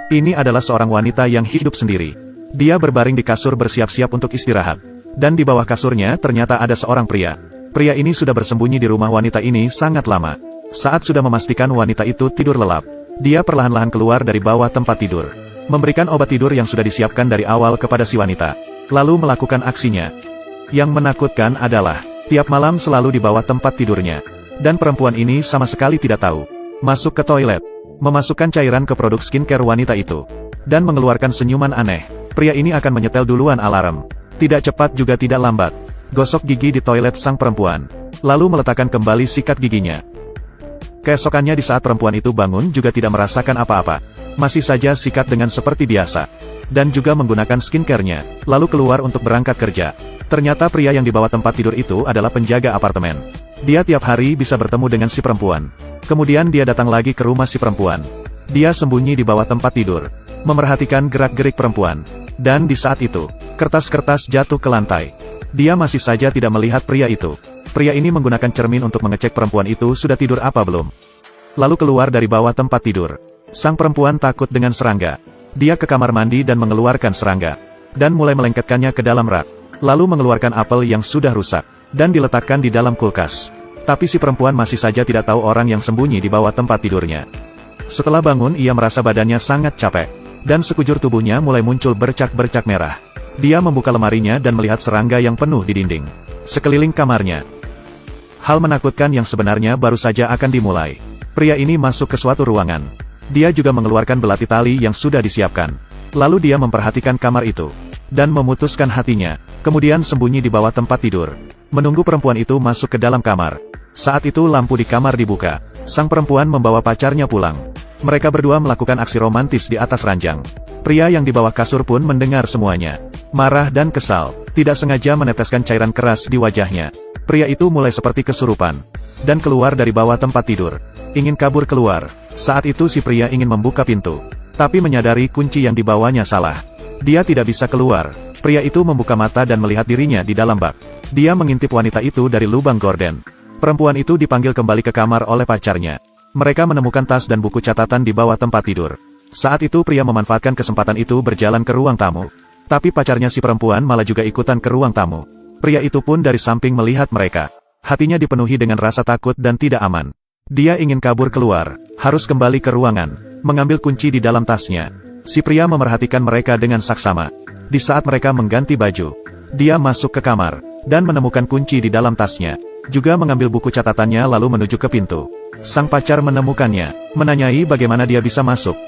Ini adalah seorang wanita yang hidup sendiri. Dia berbaring di kasur bersiap-siap untuk istirahat. Dan di bawah kasurnya ternyata ada seorang pria. Pria ini sudah bersembunyi di rumah wanita ini sangat lama. Saat sudah memastikan wanita itu tidur lelap, dia perlahan-lahan keluar dari bawah tempat tidur. Memberikan obat tidur yang sudah disiapkan dari awal kepada si wanita. Lalu melakukan aksinya. Yang menakutkan adalah, tiap malam selalu di bawah tempat tidurnya. Dan perempuan ini sama sekali tidak tahu. Masuk ke toilet, memasukkan cairan ke produk skincare wanita itu, dan mengeluarkan senyuman aneh. Pria ini akan menyetel duluan alarm. Tidak cepat juga tidak lambat. Gosok gigi di toilet sang perempuan. Lalu meletakkan kembali sikat giginya. Keesokannya di saat perempuan itu bangun juga tidak merasakan apa-apa. Masih saja sikat dengan seperti biasa. Dan juga menggunakan skincare-nya, lalu keluar untuk berangkat kerja. Ternyata pria yang dibawa tempat tidur itu adalah penjaga apartemen. Dia tiap hari bisa bertemu dengan si perempuan. Kemudian dia datang lagi ke rumah si perempuan. Dia sembunyi di bawah tempat tidur, memerhatikan gerak-gerik perempuan. Dan di saat itu, kertas-kertas jatuh ke lantai. Dia masih saja tidak melihat pria itu. Pria ini menggunakan cermin untuk mengecek perempuan itu sudah tidur apa belum. Lalu keluar dari bawah tempat tidur. Sang perempuan takut dengan serangga. Dia ke kamar mandi dan mengeluarkan serangga. Dan mulai melengketkannya ke dalam rak. Lalu mengeluarkan apel yang sudah rusak. Dan diletakkan di dalam kulkas. Tapi si perempuan masih saja tidak tahu orang yang sembunyi di bawah tempat tidurnya. Setelah bangun ia merasa badannya sangat capek. Dan sekujur tubuhnya mulai muncul bercak-bercak merah. Dia membuka lemarinya dan melihat serangga yang penuh di dinding sekeliling kamarnya. Hal menakutkan yang sebenarnya baru saja akan dimulai. Pria ini masuk ke suatu ruangan. Dia juga mengeluarkan belati tali yang sudah disiapkan. Lalu dia memperhatikan kamar itu. Dan memutuskan hatinya. Kemudian sembunyi di bawah tempat tidur. Menunggu perempuan itu masuk ke dalam kamar. Saat itu lampu di kamar dibuka. Sang perempuan membawa pacarnya pulang. Mereka berdua melakukan aksi romantis di atas ranjang. Pria yang di bawah kasur pun mendengar semuanya. Marah dan kesal, tidak sengaja meneteskan cairan keras di wajahnya. Pria itu mulai seperti kesurupan. Dan keluar dari bawah tempat tidur. Ingin kabur keluar. Saat itu si pria ingin membuka pintu. Tapi menyadari kunci yang dibawanya salah. Dia tidak bisa keluar. Pria itu membuka mata dan melihat dirinya di dalam bak. Dia mengintip wanita itu dari lubang gorden. Perempuan itu dipanggil kembali ke kamar oleh pacarnya. Mereka menemukan tas dan buku catatan di bawah tempat tidur. Saat itu pria memanfaatkan kesempatan itu berjalan ke ruang tamu. Tapi pacarnya si perempuan malah juga ikutan ke ruang tamu. Pria itu pun dari samping melihat mereka. Hatinya dipenuhi dengan rasa takut dan tidak aman. Dia ingin kabur keluar, harus kembali ke ruangan, mengambil kunci di dalam tasnya. Si pria memerhatikan mereka dengan saksama. Di saat mereka mengganti baju, dia masuk ke kamar, dan menemukan kunci di dalam tasnya. Juga mengambil buku catatannya lalu menuju ke pintu. Sang pacar menemukannya, menanyai bagaimana dia bisa masuk.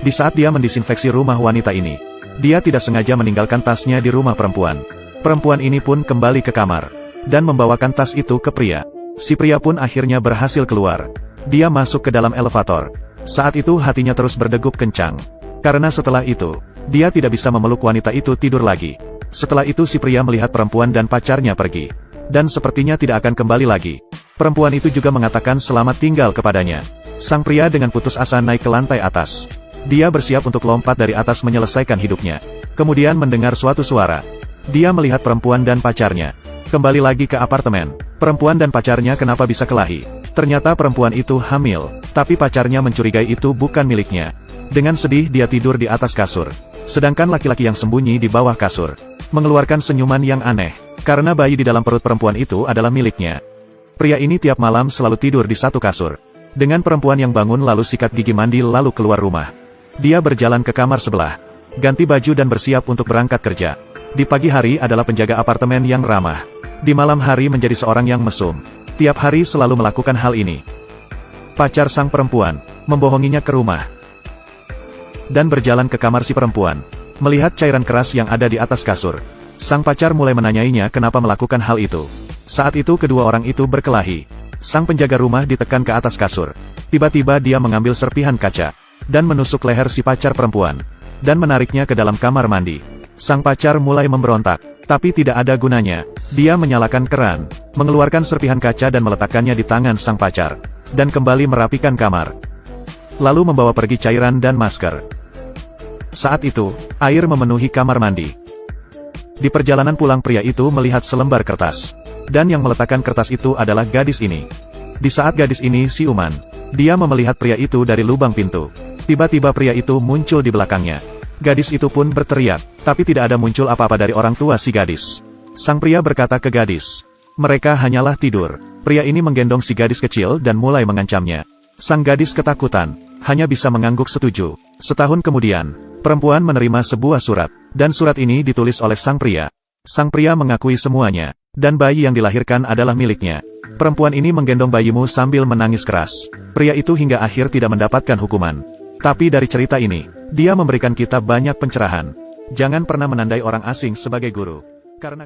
Di saat dia mendisinfeksi rumah wanita ini, dia tidak sengaja meninggalkan tasnya di rumah perempuan. Perempuan ini pun kembali ke kamar, dan membawakan tas itu ke pria. Si pria pun akhirnya berhasil keluar. Dia masuk ke dalam elevator. Saat itu hatinya terus berdegup kencang. Karena setelah itu, dia tidak bisa memeluk wanita itu tidur lagi. Setelah itu si pria melihat perempuan dan pacarnya pergi. Dan sepertinya tidak akan kembali lagi. Perempuan itu juga mengatakan selamat tinggal kepadanya. Sang pria dengan putus asa naik ke lantai atas. Dia bersiap untuk lompat dari atas menyelesaikan hidupnya. Kemudian mendengar suatu suara. Dia melihat perempuan dan pacarnya. Kembali lagi ke apartemen. Perempuan dan pacarnya kenapa bisa kelahi? Ternyata perempuan itu hamil. Tapi pacarnya mencurigai itu bukan miliknya. Dengan sedih dia tidur di atas kasur. Sedangkan laki-laki yang sembunyi di bawah kasur mengeluarkan senyuman yang aneh. Karena bayi di dalam perut perempuan itu adalah miliknya. Pria ini tiap malam selalu tidur di satu kasur. Dengan perempuan yang bangun lalu sikat gigi mandi lalu keluar rumah. Dia berjalan ke kamar sebelah. Ganti baju dan bersiap untuk berangkat kerja. Di pagi hari adalah penjaga apartemen yang ramah. Di malam hari menjadi seorang yang mesum. Tiap hari selalu melakukan hal ini. Pacar sang perempuan membohonginya ke rumah. Dan berjalan ke kamar si perempuan. Melihat cairan keras yang ada di atas kasur. Sang pacar mulai menanyainya kenapa melakukan hal itu. Saat itu kedua orang itu berkelahi. Sang penjaga rumah ditekan ke atas kasur. Tiba-tiba dia mengambil serpihan kaca. Dan menusuk leher si pacar perempuan. Dan menariknya ke dalam kamar mandi. Sang pacar mulai memberontak. Tapi tidak ada gunanya. Dia menyalakan keran. Mengeluarkan serpihan kaca dan meletakkannya di tangan sang pacar. Dan kembali merapikan kamar. Lalu membawa pergi cairan dan masker. Saat itu, air memenuhi kamar mandi. Di perjalanan pulang pria itu melihat selembar kertas. Dan yang meletakkan kertas itu adalah gadis ini. Di saat gadis ini siuman, dia melihat pria itu dari lubang pintu. Tiba-tiba pria itu muncul di belakangnya. Gadis itu pun berteriak, tapi tidak ada muncul apa-apa dari orang tua si gadis. Sang pria berkata ke gadis, "Mereka hanyalah tidur." Pria ini menggendong si gadis kecil dan mulai mengancamnya. Sang gadis ketakutan, hanya bisa mengangguk setuju. Setahun kemudian, perempuan menerima sebuah surat, dan surat ini ditulis oleh sang pria. Sang pria mengakui semuanya, dan bayi yang dilahirkan adalah miliknya. Perempuan ini menggendong bayimu sambil menangis keras. Pria itu hingga akhir tidak mendapatkan hukuman. Tapi dari cerita ini, dia memberikan kita banyak pencerahan. Jangan pernah menandai orang asing sebagai guru. Karena